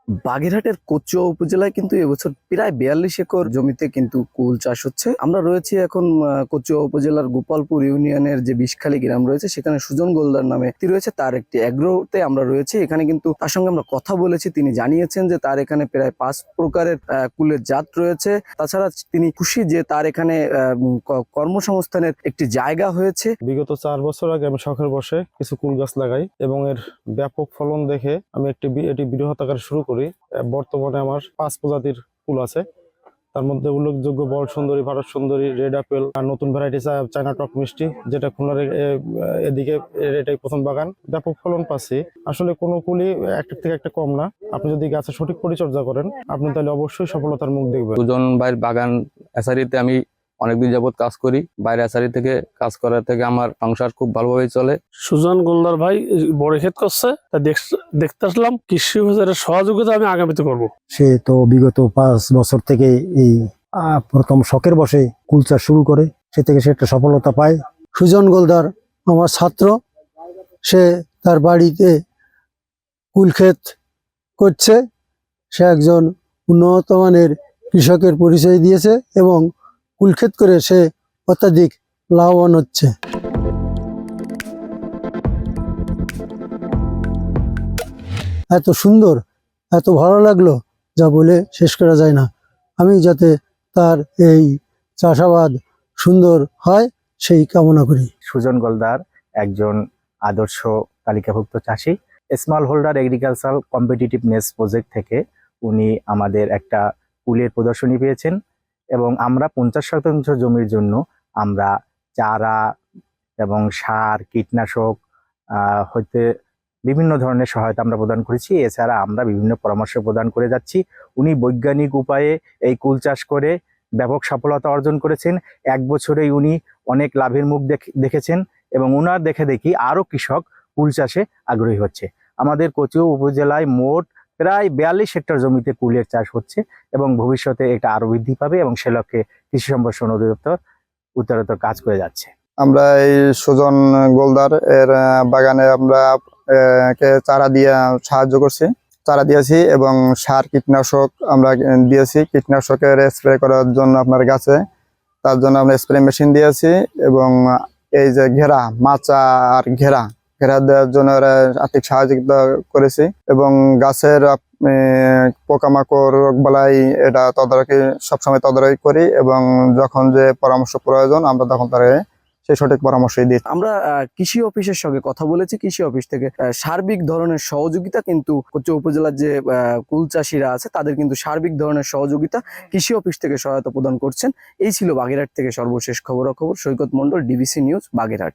বাগেরহাটের কচুয়া উপজেলায় কিন্তু এবছর প্রায় 42 একর জমিতে কিন্তু কুল চাষ হচ্ছে। আমরা রয়েছি এখন কচুয়া উপজেলার গোপালপুর ইউনিয়নের যে বিষখালী গ্রাম রয়েছে, সেখানে সুজন গোলদার নামে একটি রয়েছে, তার একটি এগ্রোতে আমরা রয়েছি। এখানে কিন্তু তার সঙ্গে আমরা কথা বলেছি, তিনি জানিয়েছেন যে তার এখানে প্রায় 5 প্রকারের কুলের জাত রয়েছে। তাছাড়া তিনি খুশি যে তার এখানে কর্মসংস্থানের একটি জায়গা হয়েছে। বিগত 4 বছর আগে আমি শখের বসে কিছু কুল গাছ লাগাই এবং এর ব্যাপক ফলন দেখে আমি এটি বৃহৎ আকারে শুরু করি। বর্তমানে আমার 5 প্রজাতির কুল আছে। তার মধ্যে উল্লেখযোগ্য বল সুন্দরী, ভারত সুন্দরী, রেড আপেল আর নতুন ভ্যারাইটি চায়না টক মিষ্টি, যেটা খুলনার এদিকে এটাই প্রথম বাগান। ব্যাপক ফলন পাচ্ছি। আসলে কোনো কুলই একটার থেকে একটা কম না। আপনি যদি গাছের সঠিক পরিচর্যা করেন, আপনি তাহলে অবশ্যই সফলতার মুখ দেখবেন। সুজন ভাইয়ের বাগান অ্যাসারিতে আমি অনেকদিন যাবত কাজ করি। বাইরে অ্যাসারি থেকে কাজ করার থেকে আমার সংসার খুব ভালোভাবেই চলে। সুজন গোলদার ভাই বড় ক্ষেত করছে, তা দেখতে আসলাম। কৃষি অফিসারের সহযোগিতা আমি আগামীতে করব। সে তো বিগত 5 বছর থেকে এই প্রথম শখের বসে কুল চাষ শুরু করে, সে থেকে সে একটা সফলতা পায়। সুজন গোলদার আমার ছাত্র, সে তার বাড়িতে কুল ক্ষেত করছে। সে একজন উন্নত মানের কৃষকের পরিচয় দিয়েছে এবং কুল ক্ষেত করে সে অত্যাধিক লাভবান হচ্ছে। এত সুন্দর, এত ভালো লাগলো, যা বলে শেষ করা যায় না। আমি যাতে তার এই চাষাবাদ সুন্দর হয় সেই কামনা করি। সুজন গোলদার একজন আদর্শ তালিকাভুক্ত চাষি। Small holder agricultural competitiveness project থেকে উনি আমাদের একটা কুলের প্রদর্শনী পেয়েছেন এবং আমরা 50% জমির জন্য আমরা চারা এবং সার, কীটনাশক হইতে বিভিন্ন ধরনের সহায়তা আমরা প্রদান করেছি। এছাড়া আমরা বিভিন্ন পরামর্শ প্রদান করে যাচ্ছি। উনি বৈজ্ঞানিক উপায়ে এই কুল চাষ করে ব্যাপক সফলতা অর্জন করেছেন। 1 বছরেই উনি অনেক লাভের মুখ দেখেছেন এবং ওনার দেখি আরও কৃষক কুল চাষে আগ্রহী হচ্ছে। আমাদের কচুয়া উপজেলায় মোট প্রায় 42 হেক্টর জমিতে কুলের চাষ হচ্ছে এবং ভবিষ্যতে এটা আরো বৃদ্ধি পাবে এবং সে লক্ষ্যে কৃষি সম্প্রসারণ অধিদপ্তর উত্তরোত্তর কাজ করে যাচ্ছে। আমরা এই সুজন গোলদার এর বাগানে আমরা কে চারা দিয়ে সাহায্য করছি, চারা দিয়েছি এবং সার, কীটনাশক আমরা দিয়েছি। কীটনাশকের স্প্রে করার জন্য আপনার গাছে, তার জন্য আমরা স্প্রে মেশিন দিয়েছি এবং এই যে ঘেরা, মাচা আর ঘেরা দেওয়ার জন্য আর্থিক সহযোগিতা করেছি এবং গাছের পোকামাকড়, রোগবালাই এটা সবসময় তদারকি করি এবং যখন যে পরামর্শ প্রয়োজন আমরা তখন তারা সেই সঠিক পরামর্শই দিই। আমরা কৃষি অফিসের সঙ্গে কথা বলেছি। কৃষি অফিস থেকে সার্বিক ধরনের সহযোগিতা কিন্তু কচুয়া উপজেলার যে কুল চাষিরা আছে তাদের কিন্তু সার্বিক ধরনের সহযোগিতা কৃষি অফিস থেকে সহায়তা প্রদান করছেন। এই ছিল বাগেরহাট থেকে সর্বশেষ খবরাখবর। সৈকত মন্ডল, ডিবিসি নিউজ, বাগেরহাট।